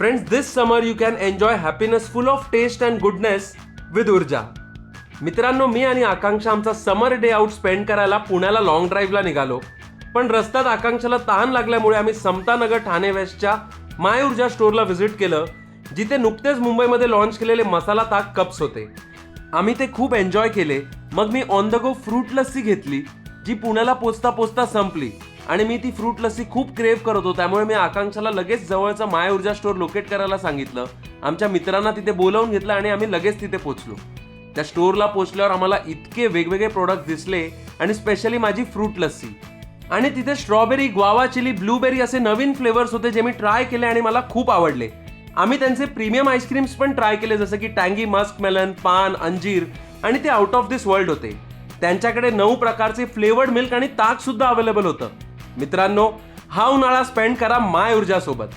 Friends, this summer you can enjoy happiness full of taste and goodness with ऊर्जा. मित्रांनो, मी आणि आकांक्षा आमचा समर day out spend करायला पुण्याला लॉंग ड्राईव्हला निघालो. पण रस्त्यात आकांक्षाला तहान लागल्यामुळे आम्ही समतानगर ठाणे वेस्टच्या माय ऊर्जा स्टोअरला व्हिजिट केलं, जिथे नुकतेच मुंबईमध्ये लॉन्च केलेले मसाला ताक कप्स होते. आम्ही ते खूप एन्जॉय केले. मग me on the go fruit lassi घेतली, जी पुण्याला पोचता पोचता संपली आणि मी ती फ्रूट लस्सी खूप क्रेव्ह करत होतो. त्यामुळे मी आकांक्षाला लगेच जवळचा माय ऊर्जा स्टोअर लोकेट करायला सांगितलं. आमच्या मित्रांना तिथे बोलावून घेतलं आणि आम्ही लगेच तिथे पोहोचलो. त्या स्टोअरला पोहोचल्यावर आम्हाला इतके वेगवेगळे प्रोडक्ट दिसले आणि स्पेशली माझी फ्रूट लस्सी. आणि तिथे स्ट्रॉबेरी, ग्वावा, चिली, ब्लूबेरी असे नवीन फ्लेवर्स होते जे मी ट्राय केले आणि मला खूप आवडले. आम्ही त्यांचे प्रीमियम आईस्क्रीम्स पण ट्राय केले, जसं की टँगी मस्क मेलन, पान, अंजीर, आणि ते आउट ऑफ दिस वर्ल्ड होते. त्यांच्याकडे 9 प्रकारचे फ्लेवर्ड मिल्क आणि ताक सुद्धा अवेलेबल होतं. मित्रांनो, हा उन्हाळा स्पेंड करा माय ऊर्जा सोबत.